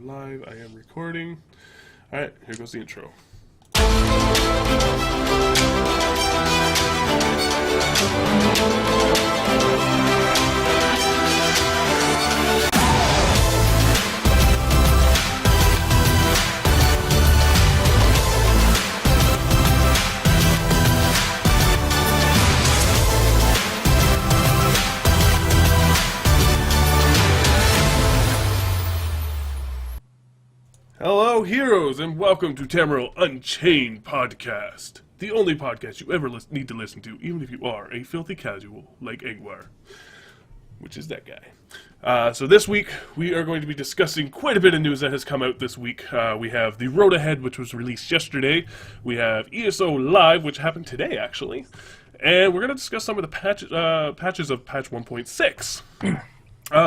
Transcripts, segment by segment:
live. I am recording. Alright, here goes the intro. Hello, heroes, and welcome to Tamriel Unchained podcast. The only podcast you ever need to listen to, even if you are a filthy casual like Egwar, which is that guy. So this week, we are going to be discussing quite a bit of news that has come out this week. We have the Road Ahead, which was released yesterday. We have ESO Live, which happened today, actually. And we're going to discuss some of the patches of patch 1.6.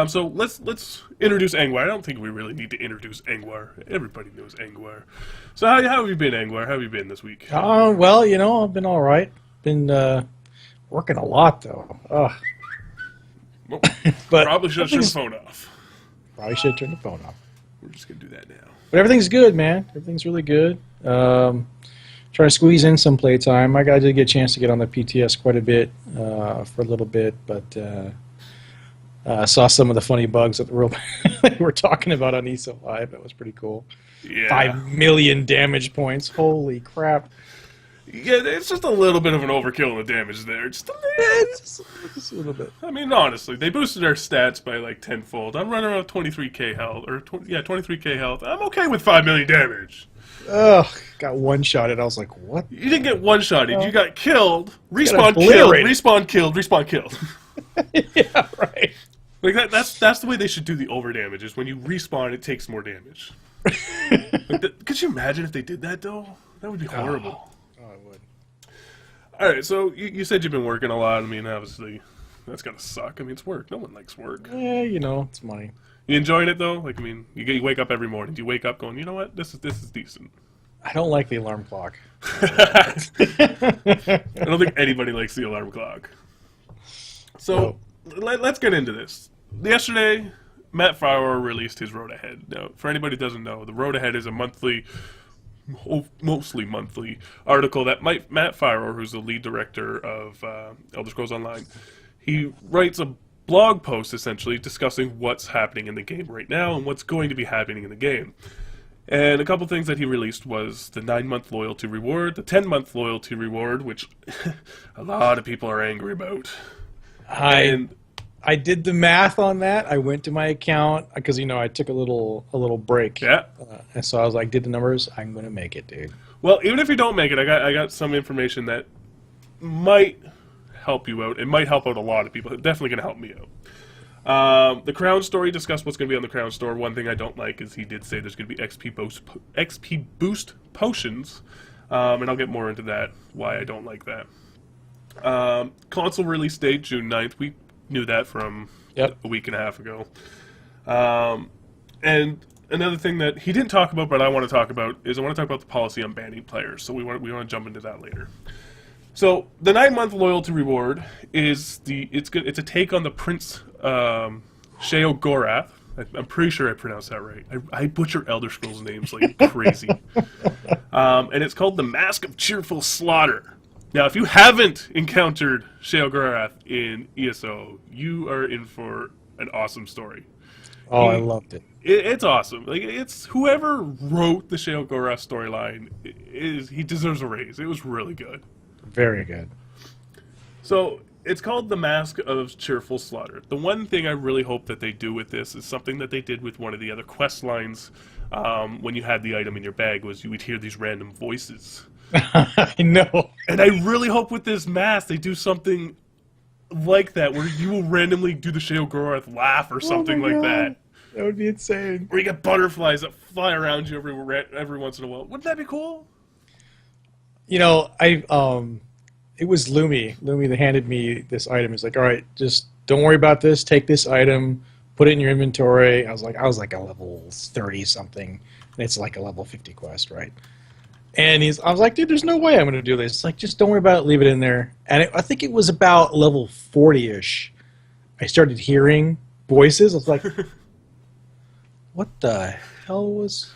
So let's introduce Angwar. I don't think we really need to introduce Angwar. Everybody knows Angwar. So how have you been, Angwar? How have you been this week? Well, you know, I've been all right. Been working a lot, though. Well, but probably should have turned the phone off. Probably should have turned the phone off. We're just going to do that now. But everything's good, man. Everything's really good. Trying to squeeze in some playtime. I did get a chance to get on the PTS quite a bit for a little bit, but... saw some of the funny bugs that we're talking about on ESO Live. That was pretty cool. Yeah. 5 million damage points. Holy crap. Yeah, it's just a little bit of an overkill in the damage there. Just Just a little bit. I mean, honestly, they boosted our stats by like tenfold. I'm running around 23k health, or 23k health. I'm okay with 5 million damage. Ugh, got one-shotted. I was like, what? You didn't get one-shotted. You got killed, got respawn killed, respawn killed. Yeah, right. Like that's the way they should do the over damage. Is when you respawn, it takes more damage. Could you imagine if they did that though? That would be horrible. Oh, it would. All right, so you said you've been working a lot. I mean, obviously, that's gotta suck. I mean, it's work. No one likes work. Yeah, you know, it's money. You enjoying it though? Like, I mean, you wake up every morning. Do you wake up going, you know what? This is decent. I don't like the alarm clock. I don't think anybody likes the alarm clock. So let's get into this. Yesterday, Matt Farrower released his Road Ahead. Now, for anybody who doesn't know, the Road Ahead is a mostly monthly article that Matt Farrower, who's the lead director of Elder Scrolls Online, he writes a blog post essentially discussing what's happening in the game right now and what's going to be happening in the game. And a couple things that he released was the 9-month loyalty reward, the 10-month loyalty reward, which a lot of people are angry about. I did the math on that. I went to my account because, you know, I took a little break. Yeah. And so I was like, did the numbers. I'm going to make it, dude. Well, even if you don't make it, I got some information that might help you out. It might help out a lot of people. It's definitely going to help me out. The Crown store, he discussed what's going to be on the Crown store. One thing I don't like is he did say there's going to be XP boost potions. And I'll get more into that, why I don't like that. Console release date, June 9th. We knew that from a week and a half ago. And another thing that he didn't talk about, but I want to talk about, is I want to talk about the policy on banning players. So we want to jump into that later. So the 9-month loyalty reward is it's a take on the Prince Sheo Gorath. I'm pretty sure I pronounced that right. I butcher Elder Scrolls names like crazy. And it's called the Mask of Cheerful Slaughter. Now, if you haven't encountered Sheo Gorath in ESO, you are in for an awesome story. Oh, I loved it. It's awesome. Like, it's whoever wrote the Sheo Gorath storyline he deserves a raise. It was really good. Very good. So it's called the Mask of Cheerful Slaughter. The one thing I really hope that they do with this is something that they did with one of the other quest lines when you had the item in your bag, was you would hear these random voices. I know. And I really hope with this mask they do something like that, where you will randomly do the Sheo Gorath laugh or something like that. That would be insane. Where you get butterflies that fly around you every once in a while. Wouldn't that be cool? You know, it was Lumi. Lumi that handed me this item. He's like, all right, just don't worry about this. Take this item, put it in your inventory. I was like a level 30 something, and it's like a level 50 quest, right? And I was like, dude, there's no way I'm going to do this. It's like, just don't worry about it, leave it in there. And I think it was about level 40-ish. I started hearing voices. I was like, what the hell was...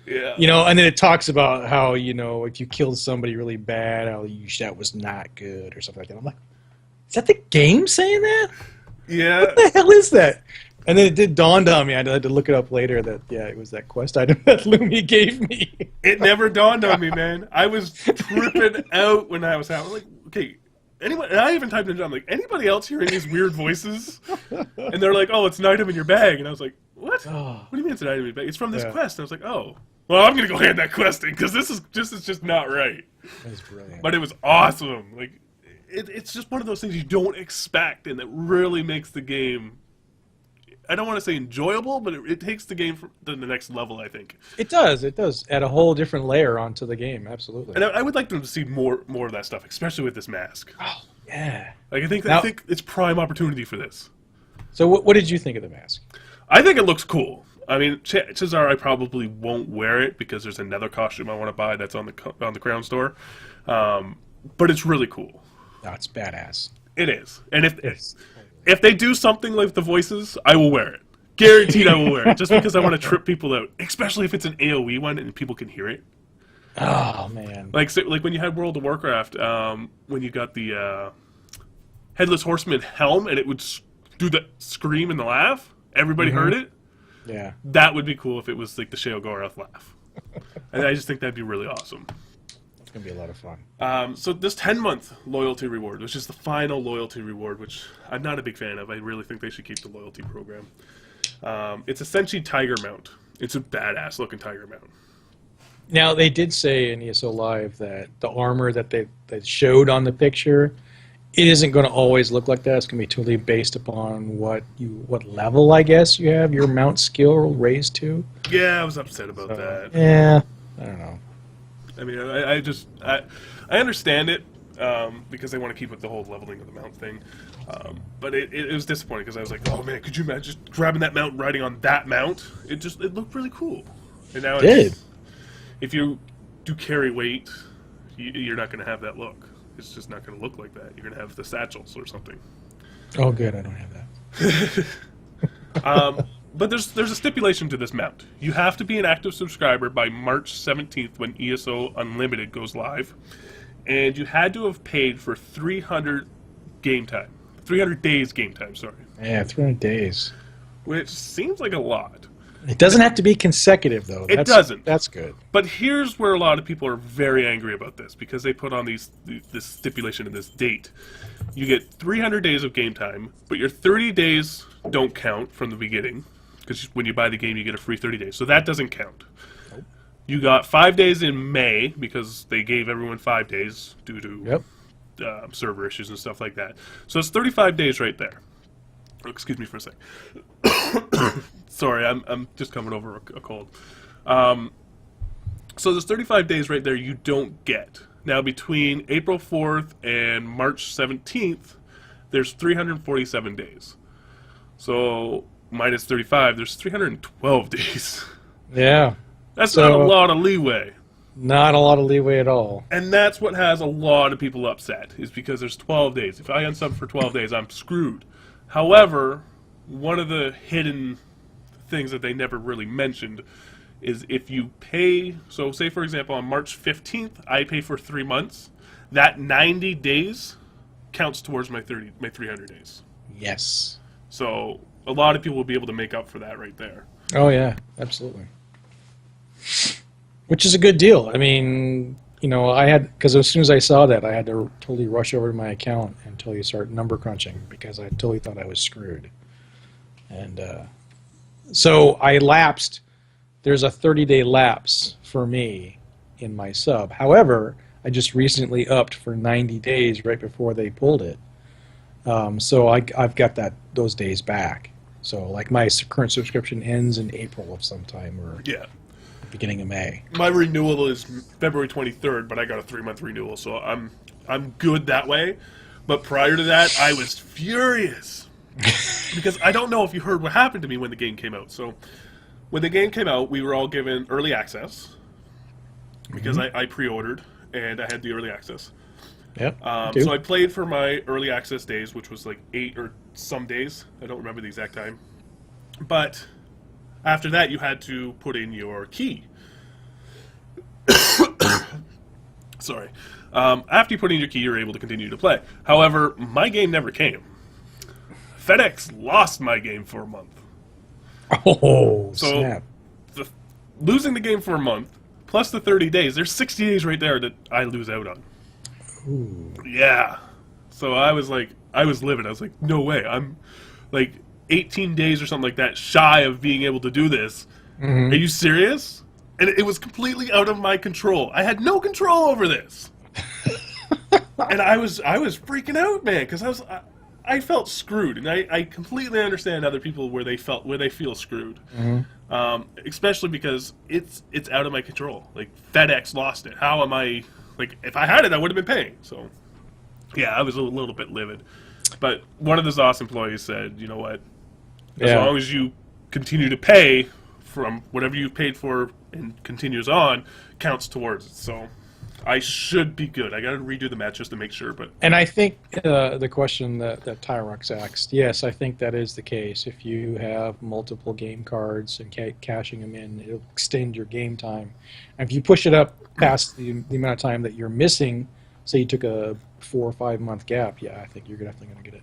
Yeah. And then it talks about how, if you killed somebody really bad, how that was not good or something like that. I'm like, is that the game saying that? Yeah. What the hell is that? And then it did dawn on me. I had to look it up later that, it was that quest item that Lumi gave me. It never dawned on me, man. I was tripping out when I was out. Like, okay, anyone? And I even typed in, I'm like, anybody else hearing these weird voices? And they're like, oh, it's an item in your bag. And I was like, what? What do you mean it's an item in your bag? It's from this quest. And I was like, oh. Well, I'm gonna go hand that quest in because this is just not right. That's brilliant. But it was awesome. Like, it's just one of those things you don't expect, and that really makes the game. I don't want to say enjoyable, but it takes the game to the next level, I think. It does. It does add a whole different layer onto the game. Absolutely. And I would like them to see more of that stuff, especially with this mask. Oh yeah. Like I think it's prime opportunity for this. So what did you think of the mask? I think it looks cool. I mean, chances are I probably won't wear it because there's another costume I want to buy that's on the Crown store. But it's really cool. No, it's badass. It is. And if they do something like the voices, I will wear it. Guaranteed I will wear it. Just because I want to trip people out. Especially if it's an AoE one and people can hear it. Oh, man. Like when you had World of Warcraft, when you got the Headless Horseman helm and it would do the scream and the laugh, everybody heard it. Yeah. That would be cool if it was like the Sheogorath laugh. And I just think that'd be really awesome. It's going to be a lot of fun. So this 10-month loyalty reward, which is the final loyalty reward, which I'm not a big fan of. I really think they should keep the loyalty program. It's essentially Tiger Mount. It's a badass looking Tiger Mount. Now, they did say in ESO Live that the armor that they showed on the picture, it isn't going to always look like that. It's going to be totally based upon what level, I guess, you have your mount skill raised to. Yeah, I was upset about that. Yeah, I don't know. I mean, I understand it because they want to keep with the whole leveling of the mount thing. But it was disappointing because I was like, oh man, could you imagine just grabbing that mount and riding on that mount? It looked really cool. And now if you do carry weight, you're not going to have that look. It's just not going to look like that. You're going to have the satchels or something. Oh, good. I don't have that. But there's a stipulation to this mount. You have to be an active subscriber by March 17th when ESO Unlimited goes live. And you had to have paid for 300 game time. 300 days game time, sorry. Yeah, 300 days. Which seems like a lot. It doesn't have to be consecutive, though. It doesn't. That's good. But here's where a lot of people are very angry about this, because they put on this stipulation and this date. You get 300 days of game time, but your 30 days don't count from the beginning, because when you buy the game, you get a free 30 days. So that doesn't count. Nope. You got 5 days in May, because they gave everyone 5 days due to server issues and stuff like that. So it's 35 days right there. Oh, excuse me for a sec. Sorry, I'm just coming over a cold. So there's 35 days right there you don't get. Now between April 4th and March 17th, there's 347 days. So minus 35, there's 312 days. Yeah. That's not a lot of leeway. Not a lot of leeway at all. And that's what has a lot of people upset, is because there's 12 days. If I unsub for 12 days, I'm screwed. However, one of the hidden things that they never really mentioned is if you pay, so say for example on March 15th, I pay for 3 months, that 90 days counts towards my 300 days. Yes. So a lot of people will be able to make up for that right there. Oh yeah, absolutely. Which is a good deal. I mean, because as soon as I saw that, I had to totally rush over to my account until you start number crunching, because I totally thought I was screwed. And so I lapsed. There's a 30-day lapse for me in my sub. However, I just recently upped for 90 days right before they pulled it. So I've got those days back. So like my current subscription ends in April of sometime, or beginning of May. My renewal is February 23rd, but I got a 3-month renewal, so I'm good that way. But prior to that, I was furious. Because I don't know if you heard what happened to me when the game came out. So when the game came out, we were all given early access because I pre-ordered and I had the early access. Yep. So I played for my early access days, which was like 8 or some days. I don't remember the exact time. But After that, you had to put in your key. Sorry. After you put in your key, you're able to continue to play. However, my game never came. FedEx lost my game for a month. Oh, So, snap. losing the game for a month, plus the 30 days, there's 60 days right there that I lose out on. Ooh. Yeah. So I was livid. I was like, no way. I'm like 18 days or something like that shy of being able to do this. Mm-hmm. Are you serious? And it was completely out of my control. I had no control over this. And I was freaking out, man, because I felt screwed, and I completely understand other people where they feel screwed, especially because it's out of my control. Like FedEx lost it. How am I? Like if I had it, I would have been paying. So yeah, I was a little bit livid. But one of the ZOS employees said, you know what? As long as you continue to pay from whatever you paid for and continues on, counts towards it. So I should be good. I got to redo the match just to make sure. But And I think the question that Tyrox asked, yes, I think that is the case. If you have multiple game cards and cashing them in, it'll extend your game time. And if you push it up past the amount of time that you're missing, say you took a 4 or 5 month gap, yeah, I think you're definitely going to get it.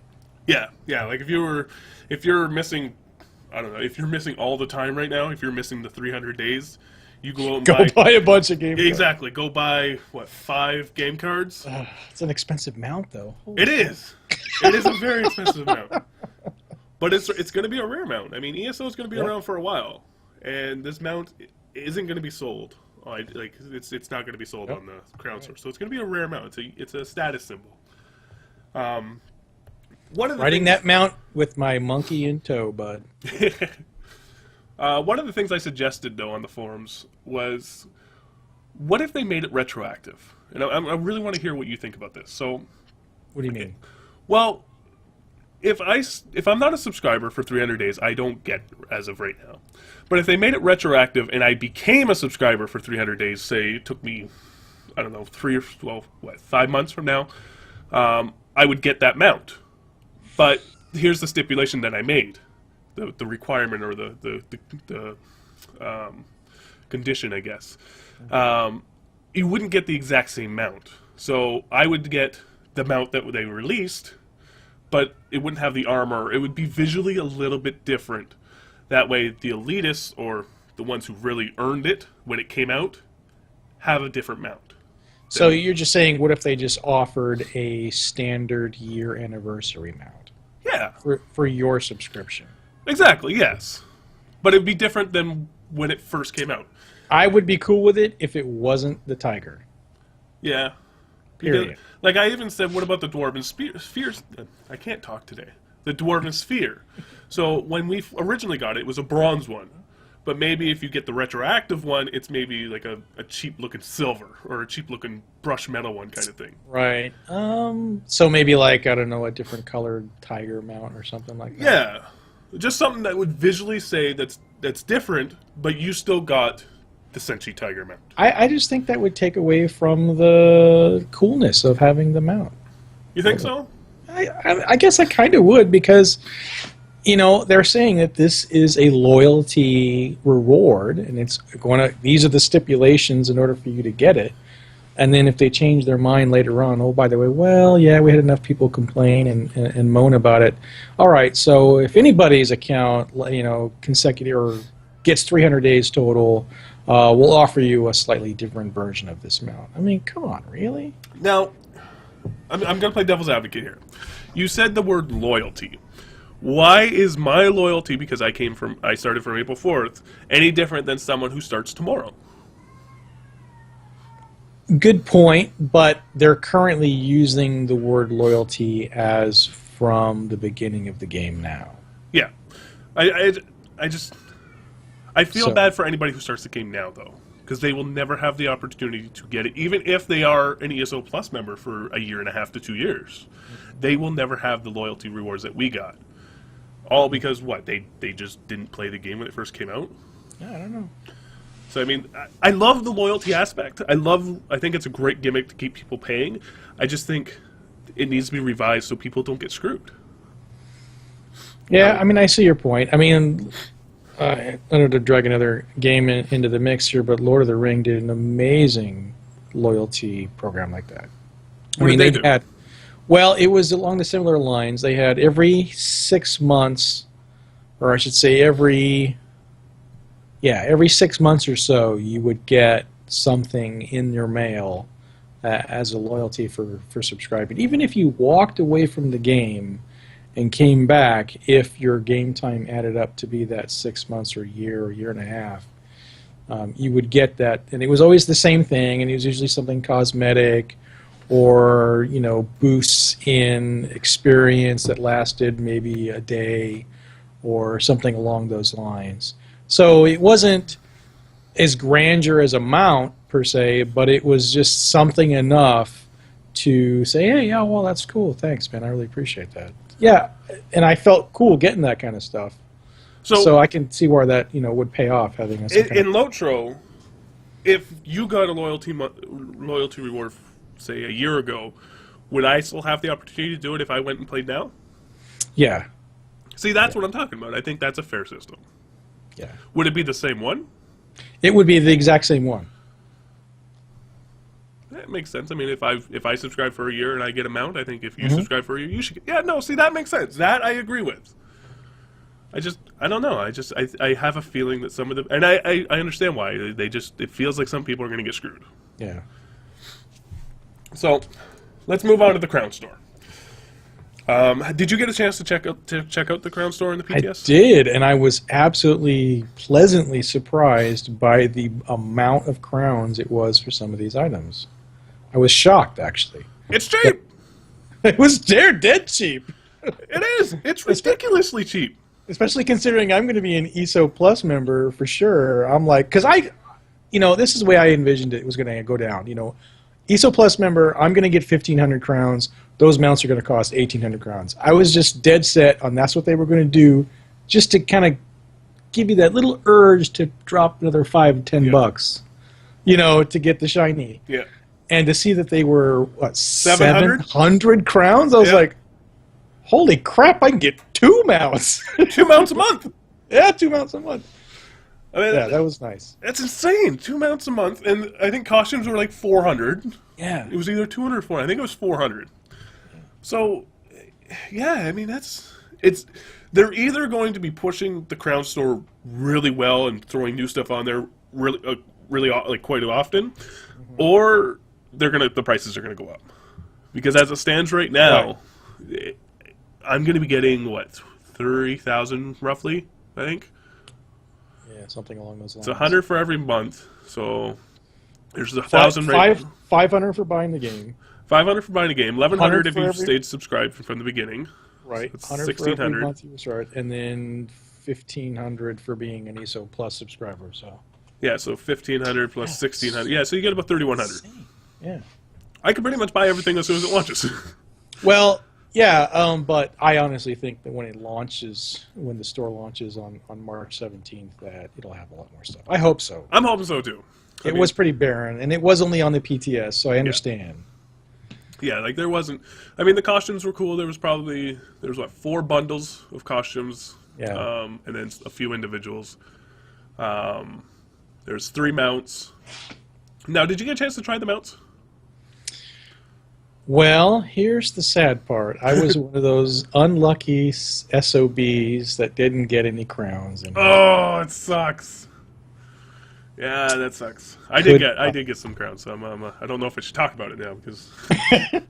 yeah. Like if you're missing, I don't know, if you're missing all the time right now, if you're missing the 300 days, you go out and buy a bunch of game cards. Exactly. Go buy, 5 game cards? It's an expensive mount, though. It is. It is a very expensive mount. But it's going to be a rare mount. I mean, ESO is going to be around for a while. And this mount isn't going to be sold. It's not going to be sold on the Crown Source. So it's going to be a rare mount. It's a status symbol. Riding that mount with my monkey in tow, bud. One of the things I suggested, though, on the forums was, what if they made it retroactive? And I really want to hear what you think about this. So, what do you mean? Well, if I'm not a subscriber for 300 days, I don't get it as of right now. But if they made it retroactive and I became a subscriber for 300 days, say it took me, I don't know, 5 months from now, I would get that mount. But here's the stipulation that I made. The requirement or the condition, I guess. You wouldn't get the exact same mount. So I would get the mount that they released, but it wouldn't have the armor. It would be visually a little bit different. That way the elitists, or the ones who really earned it when it came out, have a different mount. So you're just saying, what if they just offered a standard year anniversary mount? Yeah. For your subscription? Exactly, yes. But it would be different than when it first came out. I would be cool with it if it wasn't the Tiger. Yeah. Period. Because, like I even said, what about the Dwarven Spheres? I can't talk today. The Dwarven Sphere. So when we originally got it, it was a bronze one. But maybe if you get the retroactive one, it's maybe like a cheap-looking silver or a cheap-looking brush metal one kind of thing. Right. So maybe like, I don't know, a different colored Tiger mount or something like that. Yeah. Just something that would visually say that's different, but you still got the Senshi Tiger mount. I just think that would take away from the coolness of having the mount. You think so? I guess I kind of would, because, you know, they're saying that this is a loyalty reward, and it's these are the stipulations in order for you to get it. And then if they change their mind later on, oh, by the way, well, yeah, we had enough people complain and moan about it. All right, so if anybody's account, you know, consecutive or gets 300 days total, we'll offer you a slightly different version of this mount. I mean, come on, really? Now, I'm going to play devil's advocate here. You said the word loyalty. Why is my loyalty, because I started from April 4th, any different than someone who starts tomorrow? Good point, but they're currently using the word loyalty as from the beginning of the game now. Yeah. I feel bad for anybody who starts the game now, though, because they will never have the opportunity to get it, even if they are an ESO Plus member for a year and a half to 2 years. They will never have the loyalty rewards that we got. All because, what, they just didn't play the game when it first came out? Yeah, I don't know. So, I mean, I love the loyalty aspect. I think it's a great gimmick to keep people paying. I just think it needs to be revised so people don't get screwed. Yeah, I mean, I see your point. I mean, I don't know to drag another game into the mix here, but Lord of the Ring did an amazing loyalty program like that. What did they do? had, well, it was along the similar lines. They had every 6 months, or I should say every 6 months or so, you would get something in your mail as a loyalty for subscribing. Even if you walked away from the game and came back, if your game time added up to be that 6 months or year and a half, you would get that. And it was always the same thing, and it was usually something cosmetic or, boosts in experience that lasted maybe a day or something along those lines. So it wasn't as grandeur as amount per se, but it was just something enough to say, hey, yeah, well, that's cool. Thanks, man. I really appreciate that. Yeah, and I felt cool getting that kind of stuff. So I can see where that would pay off having a in Lotro. If you got a loyalty reward, say a year ago, would I still have the opportunity to do it if I went and played now? Yeah. See, that's what I'm talking about. I think that's a fair system. Yeah. Would it be the same one? It would be the exact same one. That makes sense. I mean, if I subscribe for a year and I get a mount, I think if you subscribe for a year, you should get... Yeah, no, see, that makes sense. That I agree with. I don't know. I have a feeling that some of the... And I understand why. It feels like some people are going to get screwed. Yeah. So, let's move on to the Crown Store. Did you get a chance to check out the Crown Store in the PTS? I did, and I was absolutely pleasantly surprised by the amount of crowns it was for some of these items. I was shocked, actually. It's cheap! They're dead cheap. It is! It's ridiculously cheap. Especially considering I'm going to be an ESO Plus member for sure. I'm like, because this is the way I envisioned it was going to go down. ESO Plus member, I'm going to get 1,500 crowns. Those mounts are going to cost 1,800 crowns. I was just dead set on that's what they were going to do, just to kind of give you that little urge to drop another $5-10, to get the shiny. Yeah. And to see that they were, what, 700 crowns? I was like, holy crap, I can get 2 mounts. 2 mounts a month. Yeah, 2 mounts a month. I mean, yeah, that was nice. That's insane. 2 mounts a month. And I think costumes were like 400. Yeah. It was either 200 or 400. I think it was 400. So, yeah, I mean, they're either going to be pushing the Crown Store really well and throwing new stuff on there really like quite often, or the prices are gonna go up. Because as it stands right now, I'm gonna be getting what, 30,000 roughly, I think. Yeah, something along those lines. It's 100 for every month, so there's 1,000. 500 for buying the game. 500 for buying a game, 1,100 if you've stayed subscribed from the beginning. Right, so 100 for every month you start, and then 1,500 for being an ESO Plus subscriber. So yeah, so 1,500 plus 1,600. Yeah, so you get about 3,100. Yeah, I can pretty much buy everything as soon as it launches. Well, yeah, but I honestly think that when the store launches on March 17th, that it'll have a lot more stuff. I hope so. I'm hoping so too. It was pretty barren, and it was only on the PTS, so I understand. Yeah, like there wasn't... I mean, the costumes were cool. There was 4 bundles of costumes. Yeah. And then a few individuals. There's 3 mounts. Now, did you get a chance to try the mounts? Well, here's the sad part. I was one of those unlucky SOBs that didn't get any crowns. Oh, it sucks. Yeah, that sucks. I did get some crowns, so I don't know if I should talk about it now because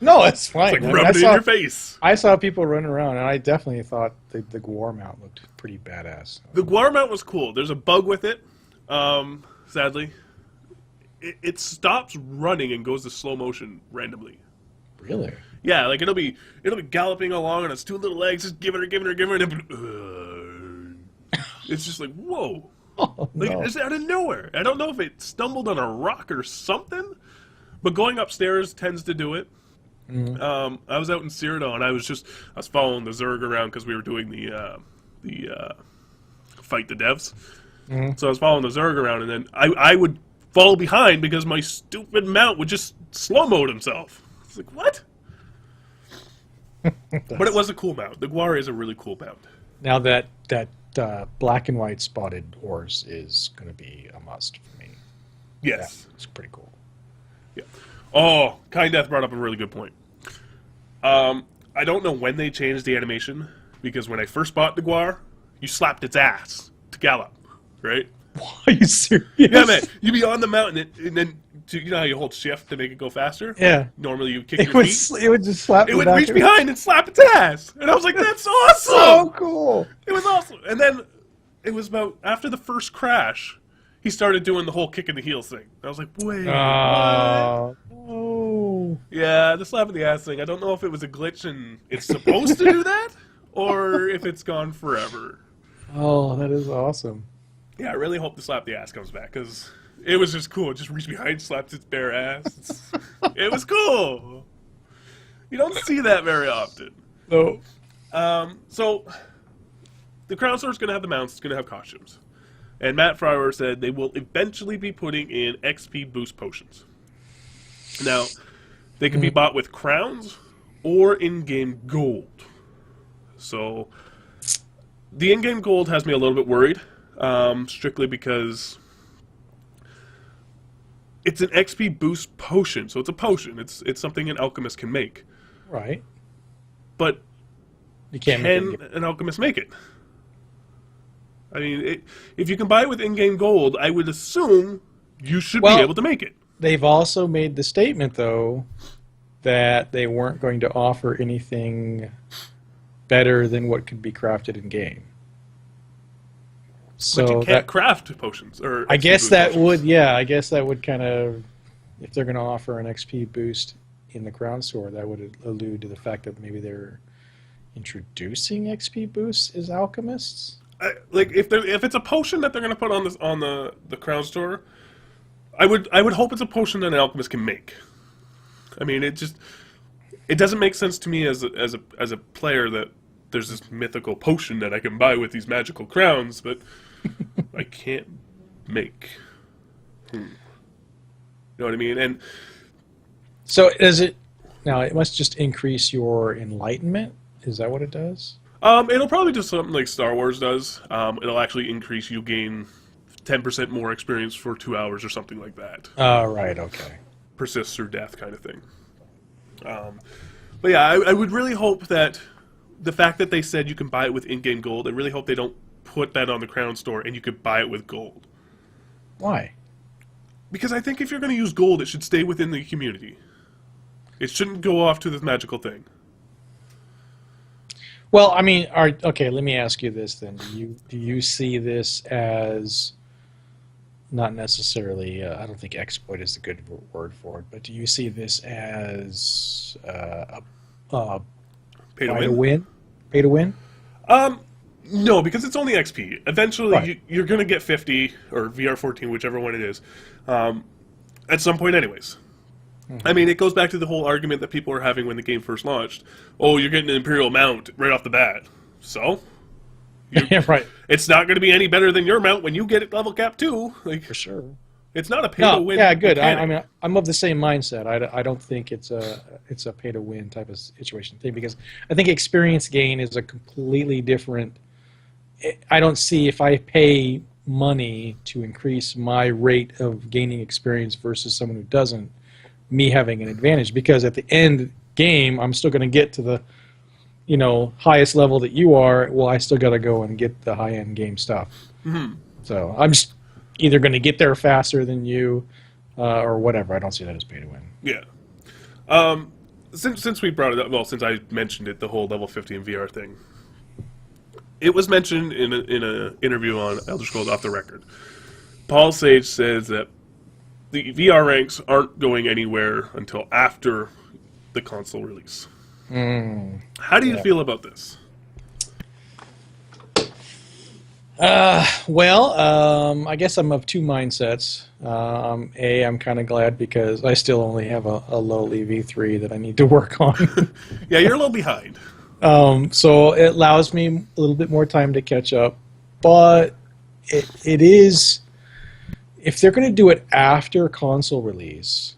no, it's fine. It's like rubbing it in your face. I saw people running around, and I definitely thought the Gwar mount looked pretty badass. The Gwar mount was cool. There's a bug with it. Sadly, it stops running and goes to slow motion randomly. Really? Yeah, like it'll be galloping along on its 2 little legs, just giving her, and it's just like whoa. Oh, like, no. It's out of nowhere. I don't know if it stumbled on a rock or something, but going upstairs tends to do it. Mm-hmm. I was out in Cyrodiil, and I was following the Zerg around because we were doing the fight the devs. Mm-hmm. So I was following the Zerg around, and then I would fall behind because my stupid mount would just slow-mode himself. It's like, what? But it was a cool mount. The Gwar is a really cool mount. Now that black and white spotted ores is going to be a must for me. Yes. It's pretty cool. Yeah. Oh, Kind Death brought up a really good point. I don't know when they changed the animation, because when I first bought the Guar, you slapped its ass to gallop, right? Are you serious? Yeah, man. You be on the mountain, and then you know how you hold shift to make it go faster? Yeah. Normally you kick It your would, feet. it would just slap It the would back reach of- behind and slap its ass. And I was like, that's awesome! So cool. It was awesome. And then it was about after the first crash, he started doing the whole kick in the heels thing. I was like, wait, what? No. Yeah, the slap in the ass thing. I don't know if it was a glitch and it's supposed to do that, or if it's gone forever. Oh, that is awesome. Yeah, I really hope the slap the ass comes back, because it was just cool. It just reached behind, slapped its bare ass. It was cool. You don't see that very often. No. So, the Crown Store's going to have the mounts, it's going to have costumes. And Matt Fryer said they will eventually be putting in XP boost potions. Now, they can be bought with crowns or in-game gold. So, the in-game gold has me a little bit worried, strictly because it's an XP boost potion. So it's a potion. It's something an alchemist can make. Right. But You can't make can it. an alchemist make it? I mean, if you can buy it with in-game gold, I would assume you should be able to make it. They've also made the statement, though, that they weren't going to offer anything better than what could be crafted in game. So But you can't craft potions. Or I XP guess boost that potions. would, yeah, I guess that would kind of, if they're going to offer an XP boost in the Crown Store, that would allude to the fact that maybe they're introducing XP boosts as alchemists. Like if it's a potion that they're going to put on the Crown Store, I would hope it's a potion that an alchemist can make. I mean, it doesn't make sense to me as a player that there's this mythical potion that I can buy with these magical crowns, but I can't make. You know what I mean? And So is it now? It must just increase your enlightenment. Is that what it does? it'll probably do something like Star Wars does. It'll actually increase. You gain 10% more experience for 2 hours or something like that. Oh, right. Okay. Persists through death kind of thing. But yeah, I would really hope that the fact that they said you can buy it with in-game gold, I really hope they don't put that on the Crown Store and you could buy it with gold. Why? Because I think if you're going to use gold, it should stay within the community. It shouldn't go off to this magical thing. Well, I mean, okay. Let me ask you this then: do you see this as not necessarily? I don't think exploit is the good word for it, but do you see this as Pay to buy to win? win? Pay to win? No, because it's only XP. Eventually, Right. you're going to get 50 or VR14, whichever one it is, at some point, anyways. I mean, it goes back to the whole argument that people were having when the game first launched. Oh, you're getting an Imperial mount right off the bat. So? Yeah, right. It's not going to be any better than your mount when you get it level cap 2. Like, For sure. it's not a pay No, to win. yeah, good. I mechanic. mean, I'm of the same mindset. I don't think it's a pay to win type of situation thing because I think experience gain is a completely different. I don't see if I pay money to increase my rate of gaining experience versus someone who doesn't, me having an advantage because at the end game I'm still going to get to the highest level that you are. Well, I still got to go and get the high end game stuff. Mm-hmm. So I'm just either going to get there faster than you or whatever. I don't see that as pay to win. Yeah. Since we brought it up, well, since I mentioned it, the whole level 50 in VR thing, it was mentioned in a interview on Elder Scrolls Off the Record. Paul Sage says that the VR ranks aren't going anywhere until after the console release. How do you feel about this? Well, I guess I'm of two mindsets. I'm kind of glad because I still only have a lowly V3 that I need to work on. Yeah, you're a little behind. So it allows me a little bit more time to catch up. But it is, if they're going to do it after console release,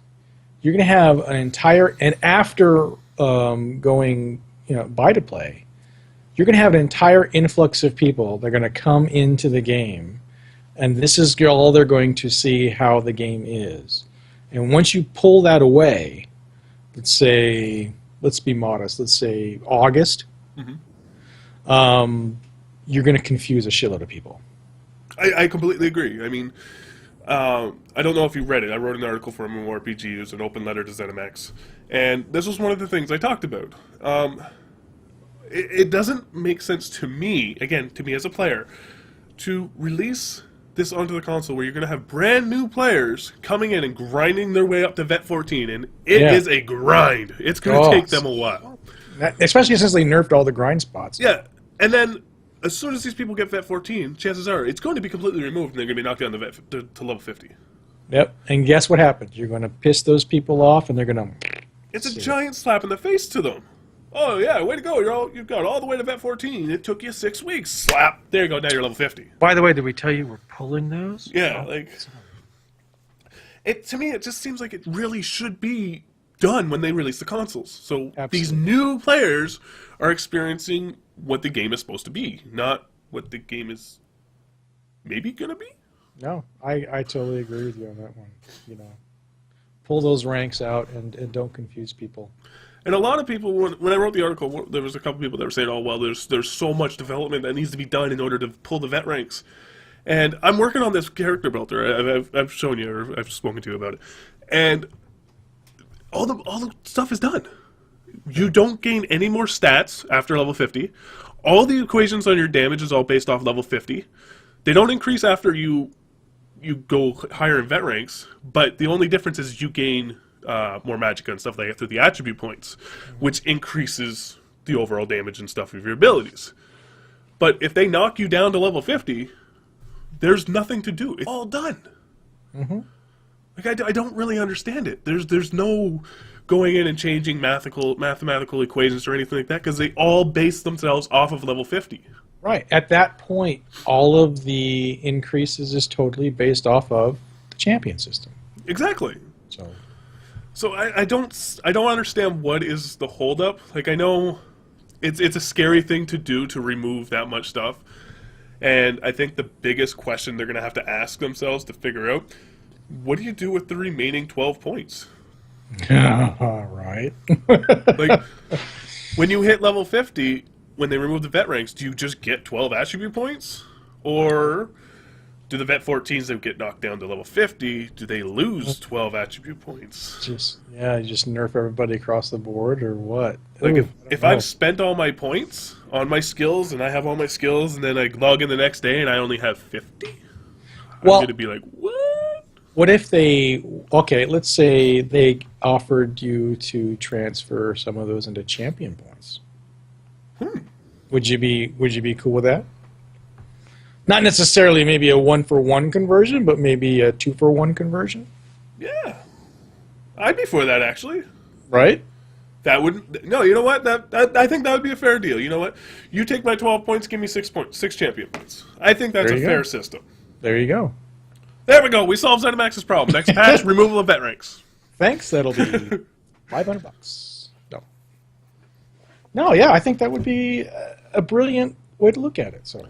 you're going to have an entire, and after going buy to play, you're going to have an entire influx of people that are going to come into the game, and this is all they're going to see how the game is. And once you pull that away, let's be modest, let's say August, you're going to confuse a shitload of people. I completely agree. I mean, I don't know if you read it. I wrote an article for MMORPG. It was an open letter to ZeniMax. And this was one of the things I talked about. It doesn't make sense to me, again, to me as a player, to release this onto the console where you're going to have brand new players coming in and grinding their way up to Vet 14. And it is a grind. It's going to take them a while. Especially since they nerfed all the grind spots. Yeah. And then as soon as these people get Vet 14, chances are it's going to be completely removed and they're going to be knocked down to level 50. Yep. And guess what happens? You're going to piss those people off and they're going to... It's a giant slap in the face to them. Oh, yeah, way to go. You've got all the way to Vet 14. It took you 6 weeks. Slap. There you go. Now you're level 50. By the way, did we tell you we're pulling those? Yeah, to me, it just seems like it really should be done when they release the consoles. So these new players are experiencing what the game is supposed to be, not what the game is maybe going to be. No, I totally agree with you on that one. You know, pull those ranks out and don't confuse people. And a lot of people, when I wrote the article, there was a couple people that were saying, "Oh, well, there's so much development that needs to be done in order to pull the vet ranks." And I'm working on this character builder. I've shown you, or I've spoken to you about it, and all the stuff is done. You don't gain any more stats after level 50. All the equations on your damage is all based off level 50. They don't increase after you go higher in vet ranks, but the only difference is you gain more magicka and stuff like that through the attribute points, which increases the overall damage and stuff of your abilities. But if they knock you down to level 50, there's nothing to do. It's all done. Like I don't really understand it. There's no going in and changing mathematical equations or anything like that because they all base themselves off of level 50. Right. At that point, all of the increases is totally based off of the champion system. Exactly. So I don't understand what is the holdup. Like I know it's a scary thing to do to remove that much stuff, and I think the biggest question they're gonna have to ask themselves to figure out, what do you do with the remaining 12 points? Right. Like when you hit level 50, when they remove the vet ranks, do you just get 12 attribute points, or do the vet 14s that get knocked down to level 50, do they lose 12 attribute points? You just nerf everybody across the board, or what? Like if I've spent all my points on my skills, and I have all my skills, and then I log in the next day and I only have 50, I'm going to be like, what? What if let's say they offered you to transfer some of those into champion points. Would you be cool with that? Not necessarily maybe a 1-for-1 conversion, but maybe a 2-for-1 conversion. Yeah, I'd be for that actually. Right? That would you know what? I think that would be a fair deal. You know what? You take my 12 points, give me 6 champion points. I think that's a fair system. There you go. There we go. We solved ZeniMax's problem. Next patch, removal of vet ranks. Thanks. That'll be $500. No, yeah, I think that would be a brilliant way to look at it. So.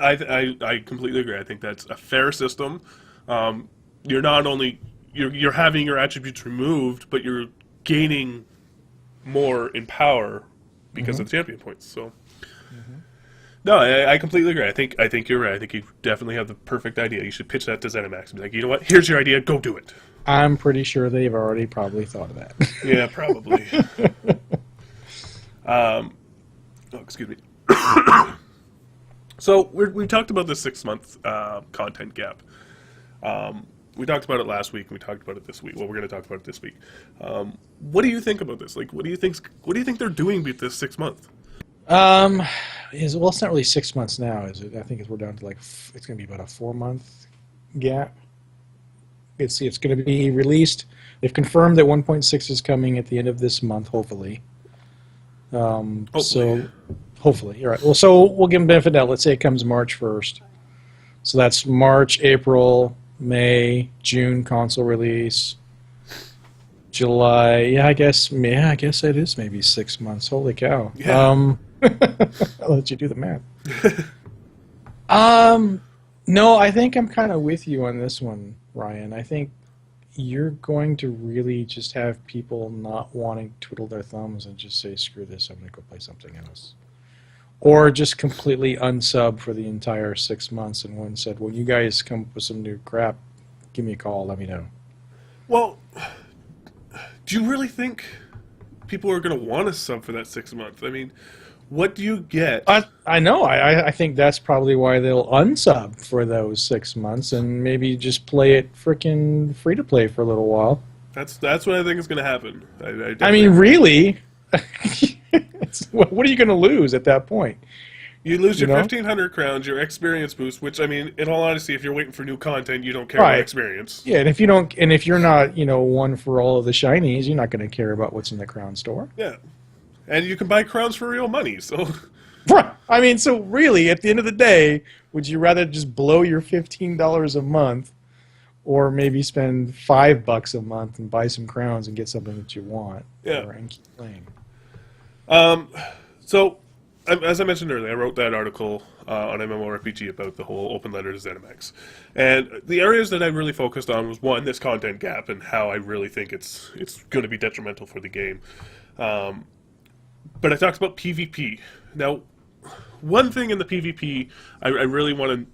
I completely agree. I think that's a fair system. You're not only you're having your attributes removed, but you're gaining more in power because of the champion points. So, no, I completely agree. I think you're right. I think you definitely have the perfect idea. You should pitch that to ZeniMax and be like, you know what? Here's your idea. Go do it. I'm pretty sure they've already probably thought of that. Yeah, probably. Excuse me. So we talked about the 6-month content gap. We talked about it last week, and we talked about it this week. Well, we're going to talk about it this week. What do you think about this? Like, what do you think they're doing with this 6 month? It's not really 6 months now, is it? I think we're down to it's going to be about a 4-month gap. Let's see, it's going to be released. They've confirmed that 1.6 is coming at the end of this month, hopefully. So. Hopefully, you're right. Well, so we'll give them benefit of the doubt. Let's say it comes March 1st. So that's March, April, May, June console release, July. Yeah, I guess it is maybe 6 months. Holy cow! Yeah. I'll let you do the math. No, I think I'm kind of with you on this one, Ryan. I think you're going to really just have people not wanting to twiddle their thumbs and just say, screw this, I'm going to go play something else. Or just completely unsub for the entire 6 months and when said, well, you guys come up with some new crap, give me a call, let me know. Well, do you really think people are going to want to sub for that 6 months? I mean, what do you get? I know. I think that's probably why they'll unsub for those 6 months and maybe just play it frickin' free to play for a little while. That's what I think is going to happen. I mean, really, what are you going to lose at that point? You lose your You know? 1,500 crowns, your experience boost, which, I mean, in all honesty, if you're waiting for new content, you don't care Right. about experience. Yeah, and if you're not, one for all of the shinies, you're not going to care about what's in the crown store. Yeah. And you can buy crowns for real money, so... Right. I mean, so really, at the end of the day, would you rather just blow your $15 a month, or maybe spend $5 a month and buy some crowns and get something that you want? Yeah. And keep playing. So, as I mentioned earlier, I wrote that article on MMORPG about the whole open letter to ZeniMax. And the areas that I really focused on was, one, this content gap and how I really think it's going to be detrimental for the game. But I talked about PvP. Now, one thing in the PvP I really want to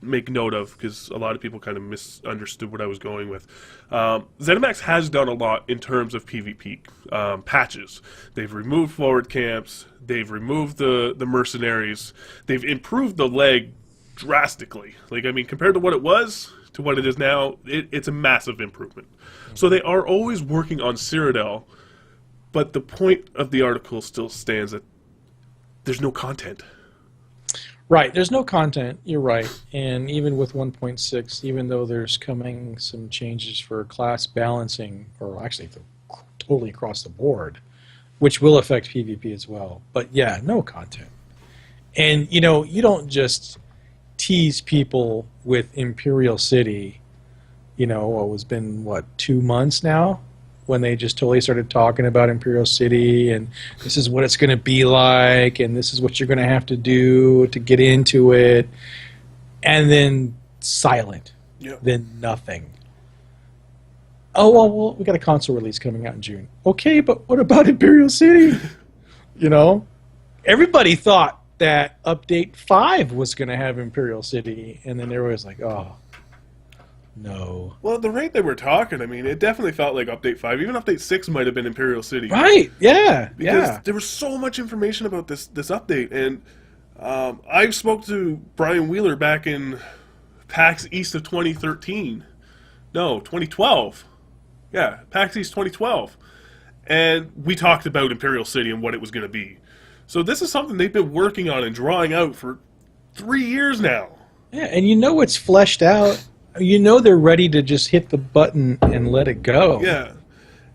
make note of, because a lot of people kind of misunderstood what I was going with. ZeniMax has done a lot in terms of PvP patches. They've removed forward camps. They've removed the mercenaries. They've improved the leg drastically. Like, I mean, compared to what it was to what it is now, it's a massive improvement. So they are always working on Cyrodiil, but the point of the article still stands that there's no content. Right, there's no content, you're right. And even with 1.6, even though there's coming some changes for class balancing, or actually totally across the board, which will affect PvP as well. But yeah, no content. And, you don't just tease people with Imperial City, it's been, 2 months now? When they just totally started talking about Imperial City and this is what it's going to be like and this is what you're going to have to do to get into it, and then silent. Yep. Then nothing. Oh, well, we got a console release coming out in June. Okay, but what about Imperial City? Everybody thought that Update 5 was going to have Imperial City, and then everybody's like, oh, no. Well, at the rate they were talking, I mean, it definitely felt like Update 5. Even Update 6 might have been Imperial City. Right, yeah. Because there was so much information about this update. And I spoke to Brian Wheeler back in PAX East of 2013. No, 2012. Yeah, PAX East 2012. And we talked about Imperial City and what it was going to be. So this is something they've been working on and drawing out for 3 years now. Yeah, and it's fleshed out. They're ready to just hit the button and let it go. Yeah.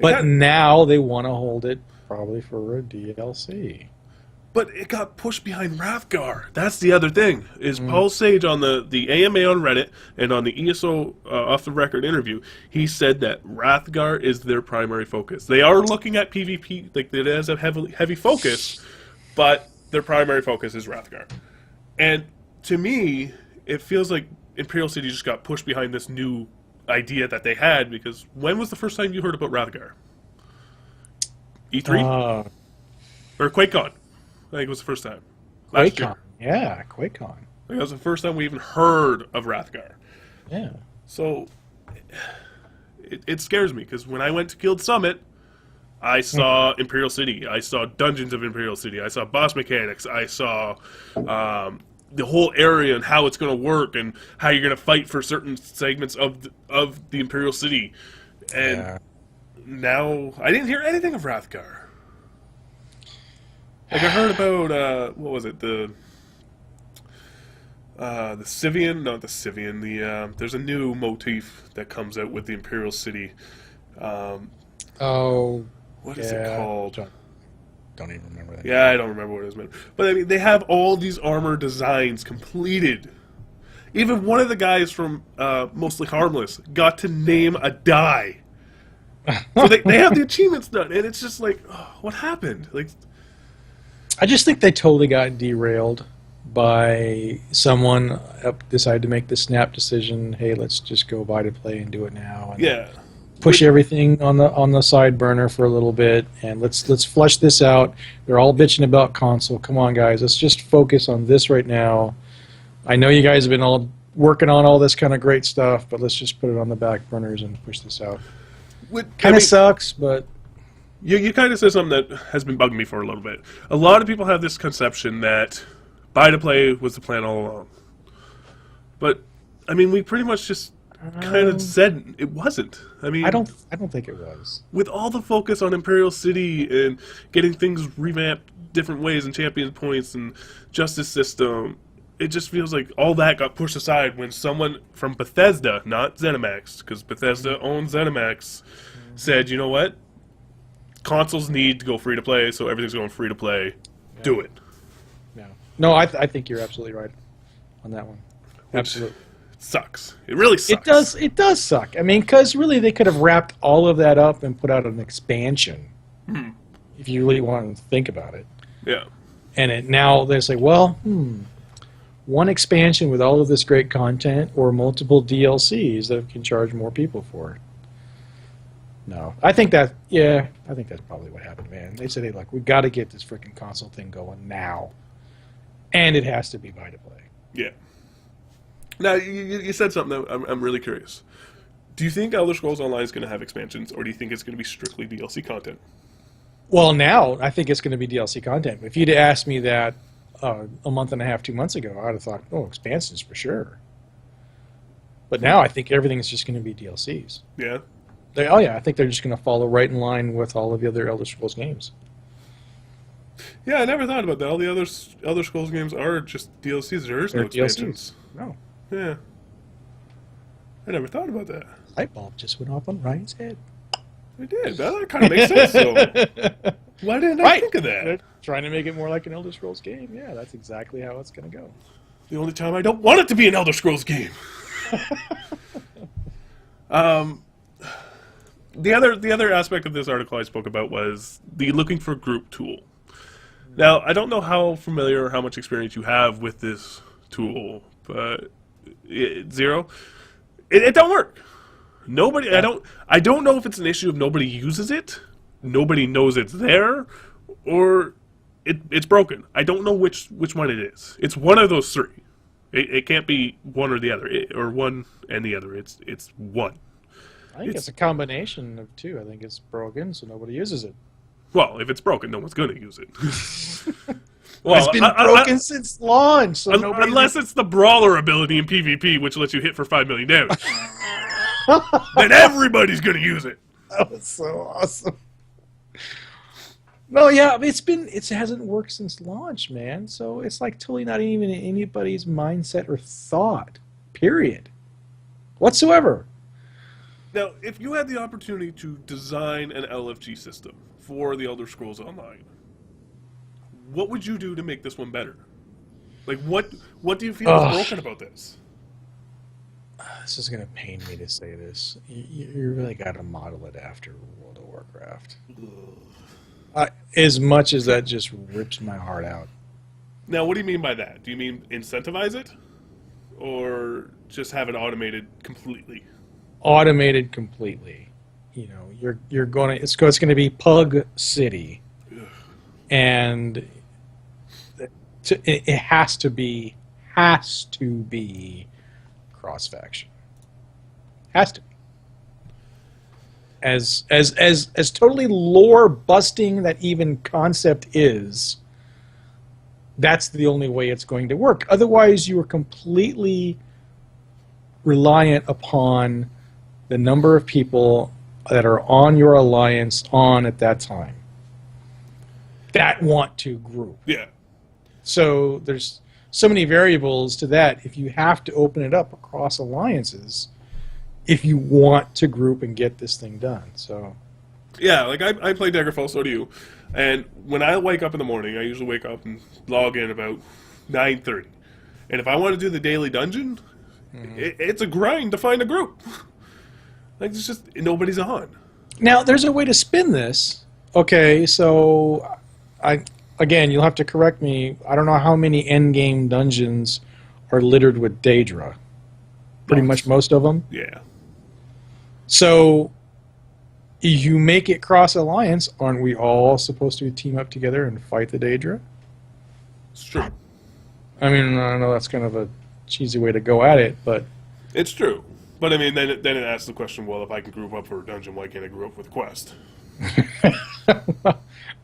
But now they want to hold it probably for a DLC. But it got pushed behind Wrathgar. That's the other thing. Is Paul Sage on the AMA on Reddit and on the ESO off the record interview, he said that Wrathgar is their primary focus. They are looking at PvP, like it has a heavy focus, but their primary focus is Wrathgar. And to me, it feels like Imperial City just got pushed behind this new idea that they had, because when was the first time you heard about Wrathgar? E3? Or QuakeCon? I think it was the first time. Last year. QuakeCon. Yeah, QuakeCon. I think that was the first time we even heard of Wrathgar. Yeah. So, it scares me, because when I went to Guild Summit, I saw Imperial City. I saw Dungeons of Imperial City. I saw boss mechanics. I saw the whole area and how it's going to work and how you're going to fight for certain segments of the Imperial City. And now, I didn't hear anything of Wrathgar. Like, I heard about, what was it, the Sivian, not the Sivian, there's a new motif that comes out with the Imperial City. What is it called? Don't even remember that. Yeah, I don't remember what it was. But I mean, they have all these armor designs completed. Even one of the guys from Mostly Harmless got to name a die. So they have the achievements done, and it's just like, oh, what happened? Like, I just think they totally got derailed by someone decided to make the snap decision. Hey, let's just go buy to play and do it now. And Yeah. push everything on the side burner for a little bit, and let's flush this out. They're all bitching about console. Come on, guys, let's just focus on this right now. I know you guys have been all working on all this kind of great stuff, but let's just put it on the back burners and push this out. Kind of sucks, but you kind of said something that has been bugging me for a little bit. A lot of people have this conception that buy to play was the plan all along, but I mean, we pretty much just kind of said it wasn't. I mean, I don't think it was. With all the focus on Imperial City and getting things revamped different ways and champion points and justice system, it just feels like all that got pushed aside when someone from Bethesda, not ZeniMax, because Bethesda owns ZeniMax, said, you know what? Consoles need to go free to play, so everything's going free to play. Yeah. Do it. Yeah. No, I think you're absolutely right on that one. Absolutely. Sucks. It really sucks. It does suck. I mean, because really they could have wrapped all of that up and put out an expansion, if you really want to think about it. Yeah. And now they say, well, one expansion with all of this great content or multiple DLCs that can charge more people for it. No, I think that's probably what happened, man. They said, hey, we got to get this freaking console thing going now, and it has to be buy to play. Yeah. Now, you said something that I'm really curious. Do you think Elder Scrolls Online is going to have expansions, or do you think it's going to be strictly DLC content? Well, now, I think it's going to be DLC content. If you'd asked me that a month and a half, 2 months ago, I'd have thought, oh, expansions for sure. But now I think everything's just going to be DLCs. Yeah? I think they're just going to follow right in line with all of the other Elder Scrolls games. Yeah, I never thought about that. All the other Elder Scrolls games are just DLCs. There is no expansions. No. Yeah. I never thought about that. Light bulb just went off on Ryan's head. It did. That kind of makes sense, though. Why didn't I think of that? They're trying to make it more like an Elder Scrolls game. Yeah, that's exactly how it's going to go. The only time I don't want it to be an Elder Scrolls game. The other aspect of this article I spoke about was the looking for group tool. Now, I don't know how familiar or how much experience you have with this tool, but zero. It don't work. Nobody. I don't know if it's an issue of nobody uses it, nobody knows it's there, or it's broken. I don't know which one it is. It's one of those three. It can't be one or the other, or one and the other. It's one. I think it's a combination of two. I think it's broken, so nobody uses it. Well, if it's broken, no one's going to use it. Well, it's been broken since launch. So unless it's the brawler ability in PvP, which lets you hit for 5 million damage. Then everybody's going to use it. That was so awesome. No, yeah, it hasn't worked since launch, man. So it's like totally not even in anybody's mindset or thought, period, whatsoever. Now, if you had the opportunity to design an LFG system for the Elder Scrolls Online, what would you do to make this one better? Like, what do you feel is broken about this? This is going to pain me to say this. You really got to model it after World of Warcraft. As much as that just rips my heart out. Now, what do you mean by that? Do you mean incentivize it? Or just have it automated completely? Automated completely. You know, you're going to it's going to be Pug City. Ugh. And it has to be cross faction. Has to be. As totally lore busting that even concept is, that's the only way it's going to work. Otherwise, you are completely reliant upon the number of people that are on your alliance at that time that want to group. Yeah. So there's so many variables to that. If you have to open it up across alliances, if you want to group and get this thing done. So yeah, like I play Daggerfall, so do you. And when I wake up in the morning, I usually wake up and log in about 9:30. And if I want to do the daily dungeon, it's a grind to find a group. Like, it's just nobody's on. Now, there's a way to spin this. Okay, so again, you'll have to correct me. I don't know how many endgame dungeons are littered with Daedra. Pretty much most of them. Yeah. So, you make it cross alliance. Aren't we all supposed to team up together and fight the Daedra? It's true. I mean, I know that's kind of a cheesy way to go at it, but It's true. But I mean, then it asks the question, well, if I can group up for a dungeon, why can't I group up with a quest?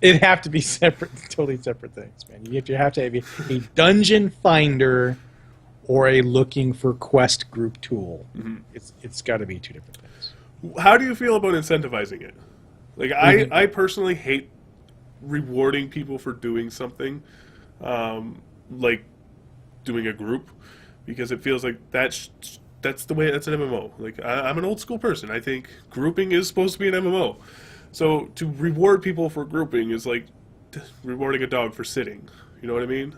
it'd have to be separate, totally separate things, man. You have to have a dungeon finder or a looking for quest group tool. Mm-hmm. It's got to be two different things. How do you feel about incentivizing it? Like, I personally hate rewarding people for doing something, like doing a group, because it feels like that's the way, that's an MMO. Like, I'm an old school person. I think grouping is supposed to be an MMO. So to reward people for grouping is like rewarding a dog for sitting. You know what I mean?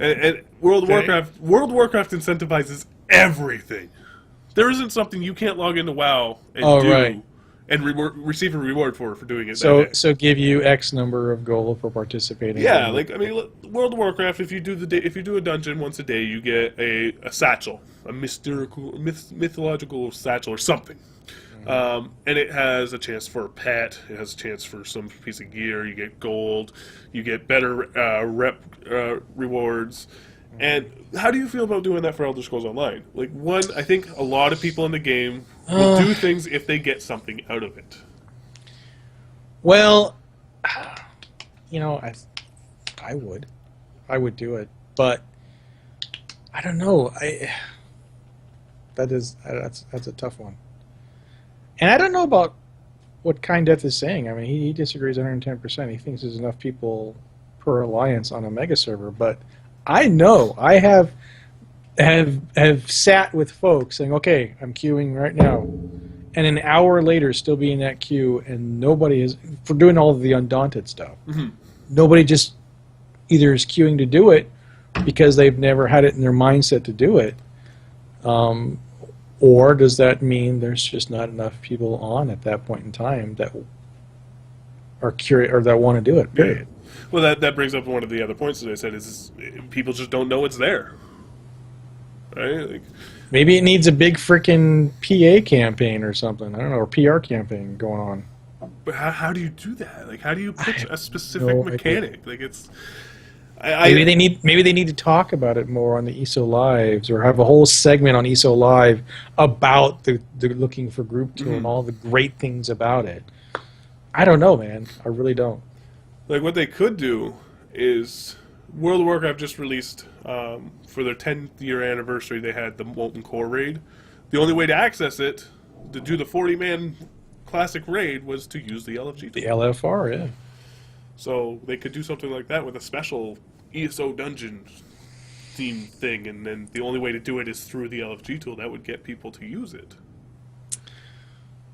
and World of Warcraft incentivizes everything. There isn't something you can't log into WoW and do right. and receive a reward for doing it. So give you X number of gold for participating. Yeah, like, I mean, World of Warcraft, if you do a dungeon once a day, you get a satchel, a mythological satchel or something. And it has a chance for a pet. It has a chance for some piece of gear. You get gold. You get better rewards. And how do you feel about doing that for Elder Scrolls Online? Like, one, I think a lot of people in the game will do things if they get something out of it. Well, you know, I would do it, but I don't know. That's a tough one. And I don't know about what Kind Death is saying. I mean, he disagrees 110%. He thinks there's enough people per alliance on a mega server, but I know I have sat with folks saying, "Okay, I'm queuing right now," and an hour later, still be in that queue, and nobody is for doing all of the Undaunted stuff. Mm-hmm. Nobody just either is queuing to do it because they've never had it in their mindset to do it, or does that mean there's just not enough people on at that point in time that are curious or that want to do it? Period. Yeah. Well, that brings up one of the other points that I said is people just don't know it's there. Right? Like, maybe it needs a big freaking PA campaign or something. I don't know, or PR campaign going on. but how do you do that? Like, how do you pitch a specific mechanic? Like, it's... Maybe they need to talk about it more on the ESO Lives, or have a whole segment on ESO Live about the looking for group tool and all the great things about it. I don't know, man. I really don't. Like, what they could do is World of Warcraft just released for their 10th year anniversary. They had the Molten Core raid. The only way to access it, to do the 40-man classic raid, was to use the LFG tool. The LFR, yeah. So they could do something like that with a special ESO dungeon theme thing, and then the only way to do it is through the LFG tool. That would get people to use it.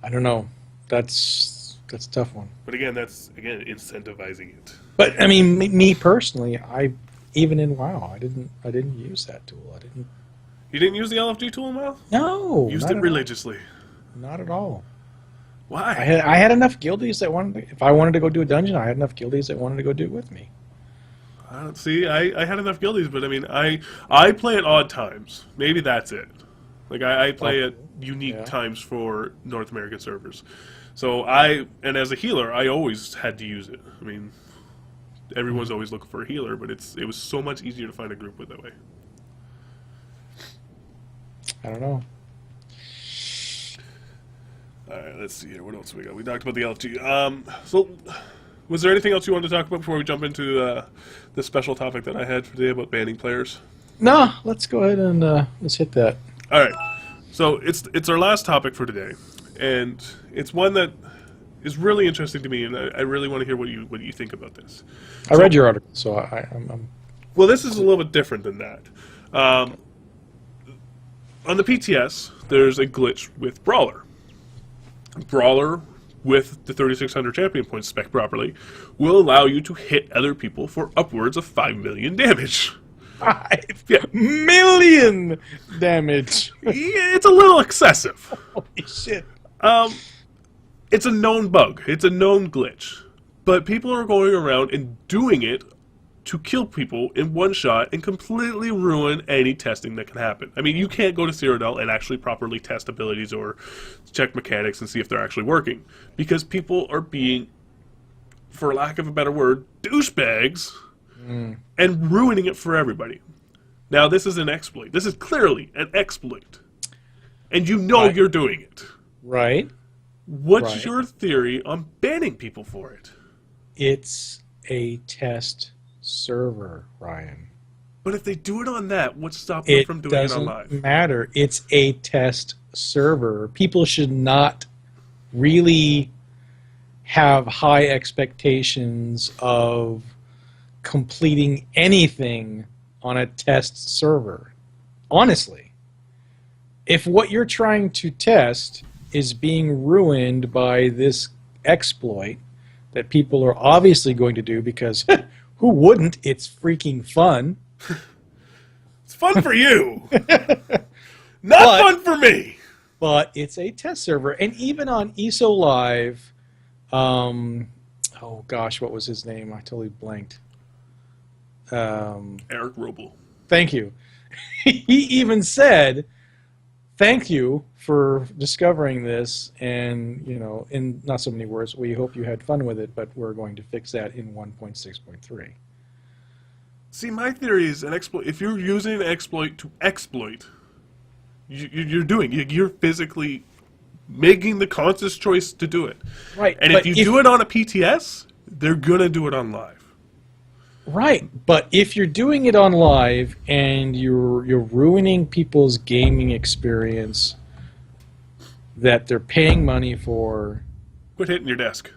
I don't know. That's a tough one. But again, that's incentivizing it. But I mean, me personally, even in WoW, I didn't use that tool. I didn't. You didn't use the LFG tool in WoW? No. Used it religiously. Not at all. Why? I had enough guildies that wanted. If I wanted to go do a dungeon, I had enough guildies that wanted to go do it with me. I don't see. I had enough guildies, but I mean, I play at odd times. Maybe that's it. Like, I play at unique times for North American servers. So and as a healer, I always had to use it. I mean, everyone's always looking for a healer, but it was so much easier to find a group with that way. I don't know. All right, let's see here. What else we got? We talked about the LFG. So, was there anything else you wanted to talk about before we jump into the special topic that I had for today about banning players? No, let's go ahead and let's hit that. All right. So it's our last topic for today, and it's one that is really interesting to me, and I really want to hear what you think about this. I read your article, so I'm. Well, this is a little bit different than that. On the PTS, there's a glitch with Brawler. Brawler, with the 3600 champion points spec properly, will allow you to hit other people for upwards of 5 million damage. 5 million damage. Yeah, it's a little excessive. Holy shit. It's a known bug. It's a known glitch. But people are going around and doing it to kill people in one shot and completely ruin any testing that can happen. I mean, you can't go to Cyrodiil and actually properly test abilities or check mechanics and see if they're actually working. Because people are being, for lack of a better word, douchebags and ruining it for everybody. Now, this is an exploit. This is clearly an exploit. And you know you're doing it. Right. What's your theory on banning people for it? It's a test server, Ryan. But if they do it on that, what's stopping them from doing it on live? It doesn't matter. It's a test server. People should not really have high expectations of completing anything on a test server. Honestly. If what you're trying to test is being ruined by this exploit that people are obviously going to do because who wouldn't? It's freaking fun. It's fun for you. Not fun for me. But it's a test server. And even on ESO Live, oh gosh, what was his name? I totally blanked. Eric Roble. Thank you. He even said, thank you for discovering this, and, you know, in not so many words, we hope you had fun with it, but we're going to fix that in 1.6.3. See, my theory is an exploit. If you're using an exploit to exploit, you're physically making the conscious choice to do it. Right. And if you do it on a PTS, they're going to do it on live. Right, but if you're doing it on live and you're ruining people's gaming experience that they're paying money for... Quit hitting your desk.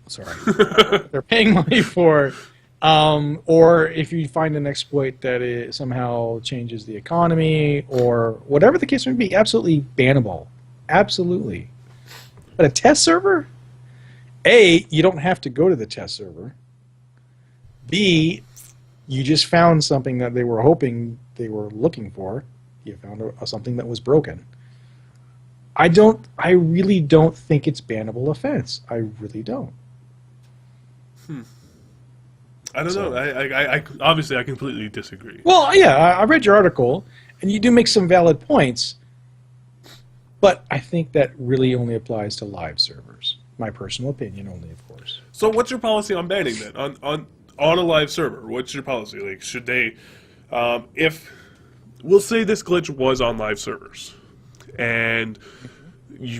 Sorry. They're paying money for, or if you find an exploit that it somehow changes the economy or whatever the case may be, absolutely bannable. Absolutely. But a test server? A, you don't have to go to the test server. B, you just found something that they were hoping they were looking for. You found something that was broken. I really don't think it's bannable offense. I really don't. I don't know. I obviously I completely disagree. Well, yeah, I read your article, and you do make some valid points, but I think that really only applies to live servers. My personal opinion only, of course. So what's your policy on banning then? On a live server, what's your policy? Like, should they, if, we'll say this glitch was on live servers, and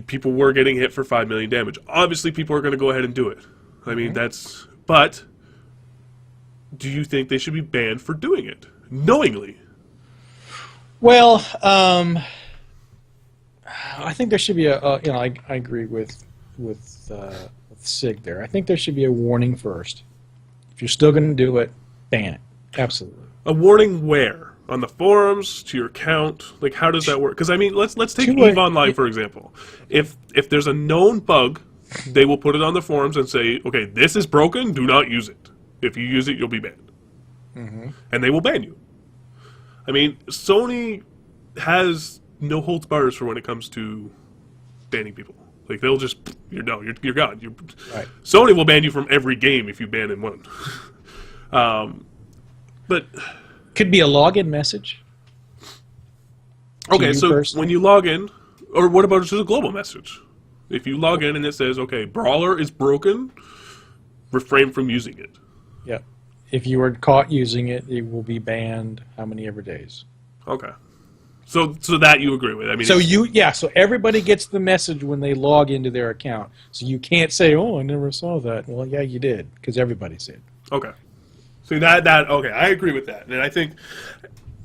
people were getting hit for 5 million damage. Obviously, people are going to go ahead and do it. I mean, but do you think they should be banned for doing it, knowingly? Well, I think there should be I agree with Sig there. I think there should be a warning first. If you're still going to do it, ban it. Absolutely. A warning where? On the forums, to your account? Like, how does that work? Because, I mean, let's take EVE Online, for example. If there's a known bug, they will put it on the forums and say, okay, this is broken, do not use it. If you use it, you'll be banned. And they will ban you. I mean, Sony has no holds bars for when it comes to banning people. Like, they'll just, you're gone. Right. Sony will ban you from every game if you ban in one. But could be a login message. Okay, so when you log in, or what about just a global message? If you log in and it says, okay, Brawler is broken, refrain from using it. Yeah. If you are caught using it, it will be banned how many ever days. Okay. So that you agree with. I mean, so everybody gets the message when they log into their account. So you can't say, "Oh, I never saw that." Well, yeah, you did, because everybody's did. Okay. So that okay, I agree with that, and I think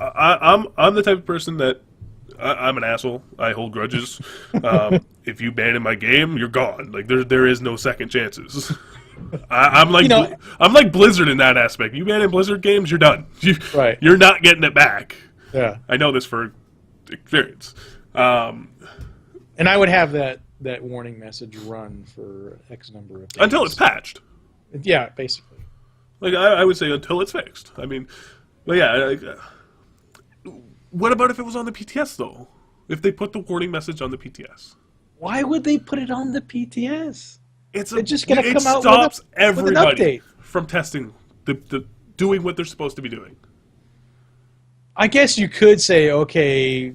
I'm the type of person that I'm an asshole. I hold grudges. If you ban in my game, you're gone. Like there is no second chances. I'm like Blizzard in that aspect. You ban in Blizzard games, you're done. Right. You're not getting it back. Yeah. I know this for experience. And I would have that warning message run for X number of days. Until it's patched. Yeah, basically. Like, I would say until it's fixed. I mean, but yeah. What about if it was on the PTS, though? If they put the warning message on the PTS? Why would they put it on the PTS? They're just going to it come out stops with an everybody update. from testing the doing what they're supposed to be doing. I guess you could say, okay,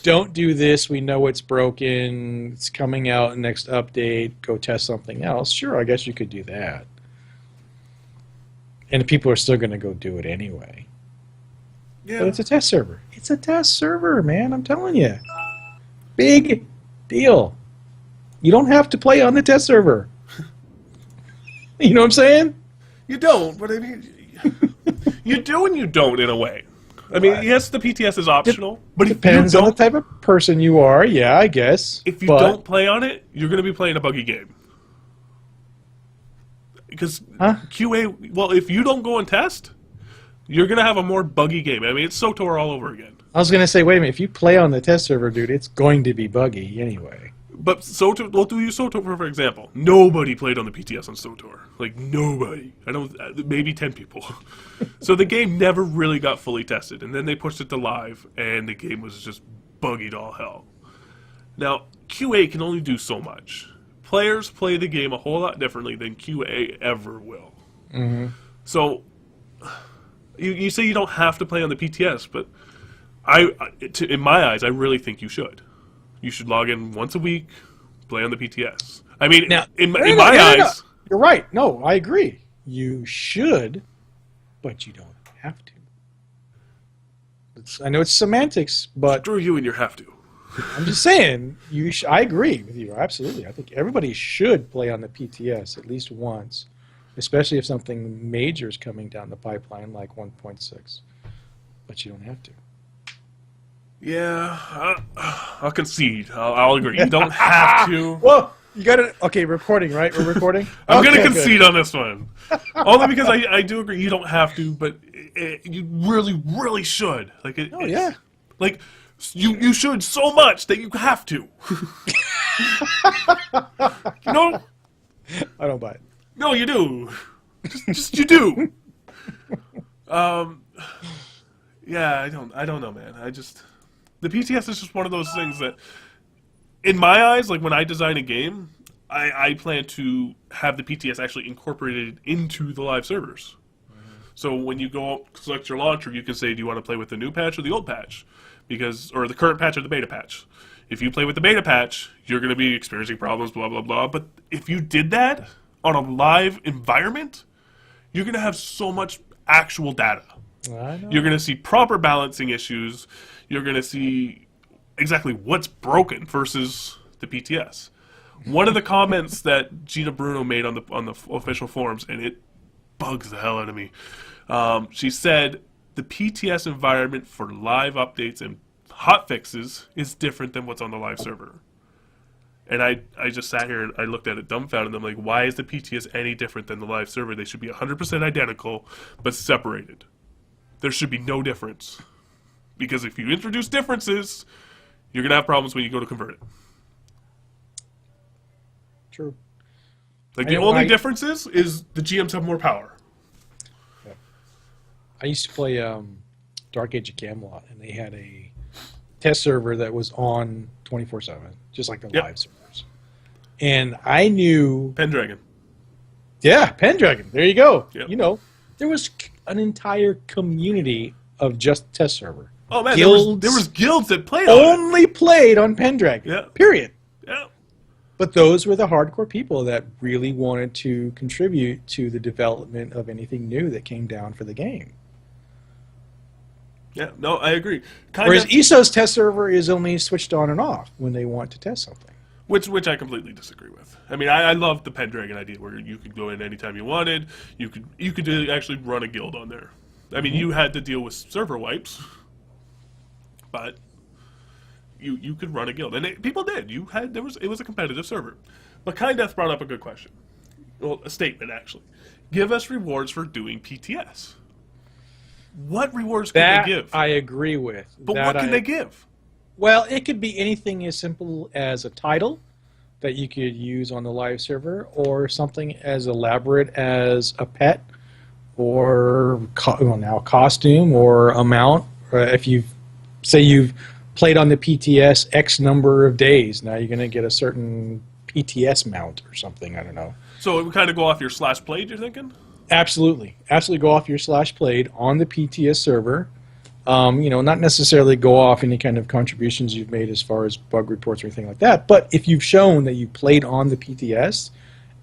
don't do this. We know it's broken. It's coming out next update. Go test something else. Sure, I guess you could do that. And people are still going to go do it anyway. Yeah. But it's a test server. It's a test server, man. I'm telling you. Big deal. You don't have to play on the test server. You know what I'm saying? You don't, but I mean, you do and you don't in a way. I mean, yes, the PTS is optional, but Depends on the type of person you are. Yeah, I guess. If you don't play on it, you're going to be playing a buggy game. Because QA, well, if you don't go and test, you're going to have a more buggy game. I mean, it's SOTOR all over again. I was going to say, wait a minute. If you play on the test server, dude, it's going to be buggy anyway. But SOTOR, we'll do SOTOR for example. Nobody played on the PTS on SOTOR. Like, nobody. Maybe 10 people. So the game never really got fully tested. And then they pushed it to live, and the game was just buggy to all hell. Now, QA can only do so much. Players play the game a whole lot differently than QA ever will. Mm-hmm. So, you say you don't have to play on the PTS, but in my eyes, I really think you should. You should log in once a week, play on the PTS. I mean, now, in my eyes... You're right. No, I agree. You should, but you don't have to. I know it's semantics, but... Screw you and your have to. I'm just saying, I agree with you, absolutely. I think everybody should play on the PTS at least once, especially if something major is coming down the pipeline like 1.6. But you don't have to. Yeah, I'll concede. I'll agree. You don't have to. Well, you got to... Okay, recording, right? We're recording? I'm going to concede on this one. Only because I do agree you don't have to, but you really, really should. Like yeah. Like... You should so much that you have to. You know? I don't buy it. No, you do. Just you do. Yeah, I don't know, man. The PTS is just one of those things that, in my eyes, like when I design a game, I plan to have the PTS actually incorporated into the live servers. Mm-hmm. So when you go select your launcher, you can say, do you want to play with the new patch or the old patch? Or the current patch or the beta patch. If you play with the beta patch, you're going to be experiencing problems, blah, blah, blah. But if you did that on a live environment, you're going to have so much actual data. You're going to see proper balancing issues. You're going to see exactly what's broken versus the PTS. One of the comments that Gina Bruno made on the official forums, and it bugs the hell out of me, she said, the PTS environment for live updates and hot fixes is different than what's on the live server. And I just sat here and I looked at it dumbfounded. I'm like, why is the PTS any different than the live server? They should be 100% identical, but separated. There should be no difference. Because if you introduce differences, you're going to have problems when you go to convert it. True. Like, the only difference is the GMs have more power. I used to play Dark Age of Camelot, and they had a test server that was on 24/7, just like the live servers. And I knew... Pendragon. Yeah, Pendragon. There you go. Yep. You know, there was an entire community of just test server. Oh, man, guilds there was guilds that played on it. Only played on Pendragon. Yeah. Period. Yeah. But those were the hardcore people that really wanted to contribute to the development of anything new that came down for the game. Yeah, no, I agree. Whereas ESO's test server is only switched on and off when they want to test something. Which I completely disagree with. I mean, I love the Pendragon idea where you could go in anytime you wanted. You could actually run a guild on there. I mean, you had to deal with server wipes, but you could run a guild, and people did. It was a competitive server. But Kind Death brought up a good question. Well, a statement actually. Give us rewards for doing PTS. What rewards can they give? I agree with. But what can they give? Well, it could be anything as simple as a title that you could use on the live server, or something as elaborate as a pet, or now costume, or amount. If you've played on the PTS X number of days, now you're going to get a certain PTS mount or something. I don't know. So it would kind of go off your slash played, you're thinking? Absolutely. Absolutely go off your slash played on the PTS server. Not necessarily go off any kind of contributions you've made as far as bug reports or anything like that. But if you've shown that you played on the PTS,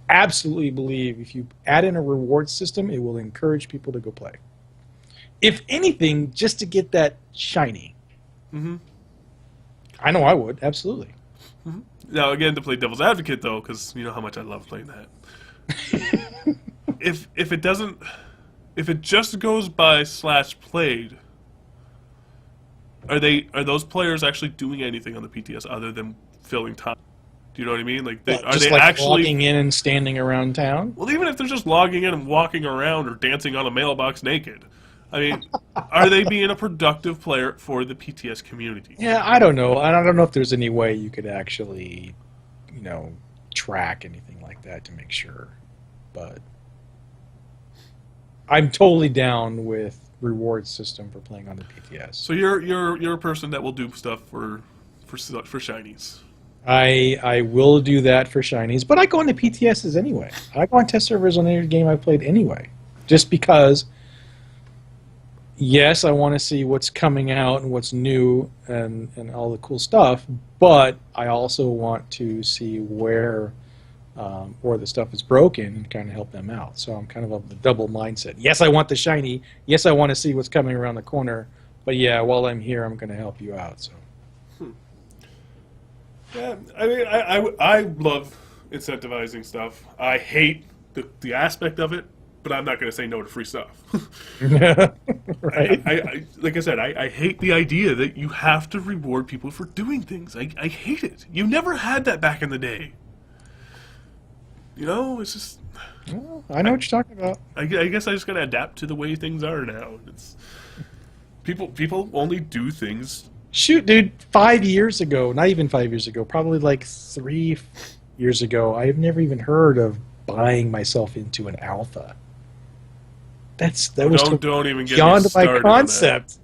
absolutely believe if you add in a reward system, it will encourage people to go play. If anything, just to get that shiny. Mm-hmm. I know I would, absolutely. Mm-hmm. Now, again, to play devil's advocate, though, because you know how much I love playing that. if it just goes by slash played, are those players actually doing anything on the PTS other than filling time? Do you know what I mean? Like, are they actually logging in and standing around town? Well, even if they're just logging in and walking around or dancing on a mailbox naked, I mean, are they being a productive player for the PTS community? Yeah, I don't know. I don't know if there's any way you could actually, track anything like that to make sure. But I'm totally down with reward system for playing on the PTS. So you're a person that will do stuff for shinies. I will do that for shinies, but I go into PTSs anyway. I go on test servers on any game I played anyway, just because. Yes, I want to see what's coming out and what's new and all the cool stuff, but I also want to see where the stuff is broken and kind of help them out. So I'm kind of the double mindset. Yes, I want the shiny. Yes, I want to see what's coming around the corner. But yeah, while I'm here, I'm going to help you out. So. Yeah, I mean, I love incentivizing stuff. I hate the aspect of it, but I'm not going to say no to free stuff. Right. I like I said, I hate the idea that you have to reward people for doing things. I hate it. You never had that back in the day. It's just. Well, I know what you're talking about. I guess I just got to adapt to the way things are now. It's people only do things. Shoot, dude, 5 years ago, not even 5 years ago, probably like 3 years ago, I've never even heard of buying myself into an alpha. That was don't even get beyond me started my concept.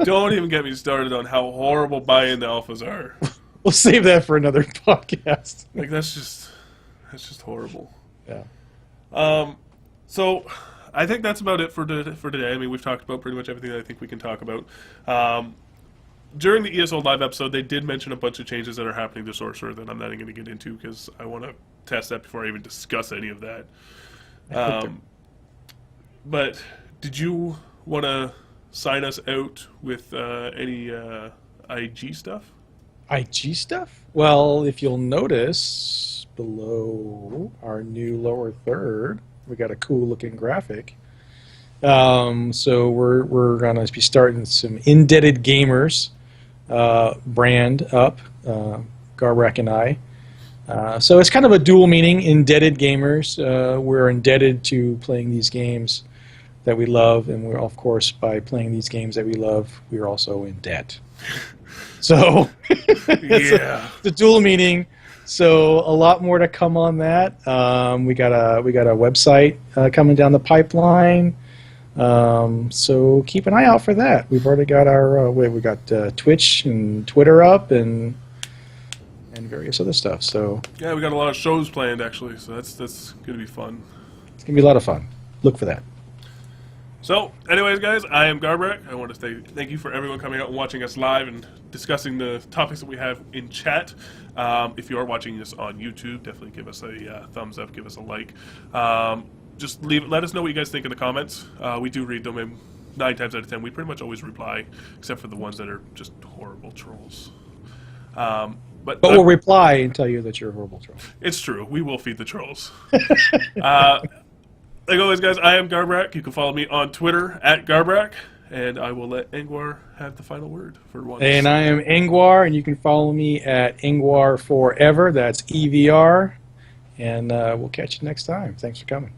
Don't even get me started on how horrible buy-in the alphas are. We'll save that for another podcast. Like that's just horrible. Yeah. So I think that's about it for today. I mean, we've talked about pretty much everything that I think we can talk about. During the ESO Live episode, they did mention a bunch of changes that are happening to Sorcerer that I'm not even going to get into because I want to test that before I even discuss any of that. But did you want to sign us out with any IG stuff? IG stuff? Well, if you'll notice below our new lower third, we got a cool looking graphic. So we're gonna be starting some Indebted Gamers brand up, Garbrak and I. So it's kind of a dual meaning, Indebted Gamers. We're indebted to playing these games that we love, and we're, of course, by playing these games that we love, we're also in debt. So it's a dual meaning. So a lot more to come on that. We got a website coming down the pipeline. So keep an eye out for that. We've already got our we got Twitch and Twitter up and various other stuff. So yeah, we got a lot of shows planned actually. So that's gonna be fun. It's gonna be a lot of fun. Look for that. So, anyways, guys, I am Garbrak. I want to say thank you for everyone coming out and watching us live and discussing the topics that we have in chat. If you are watching this on YouTube, definitely give us a thumbs up, give us a like. Just let us know what you guys think in the comments. We do read them, and 9 times out of 10, we pretty much always reply, except for the ones that are just horrible trolls. But we'll reply and tell you that you're a horrible troll. It's true. We will feed the trolls. Like always, guys, I am Garbrak. You can follow me on Twitter @Garbrak, and I will let Engwar have the final word for once. And I am Engwar, and you can follow me at Engwar Forever. That's EVR, and we'll catch you next time. Thanks for coming.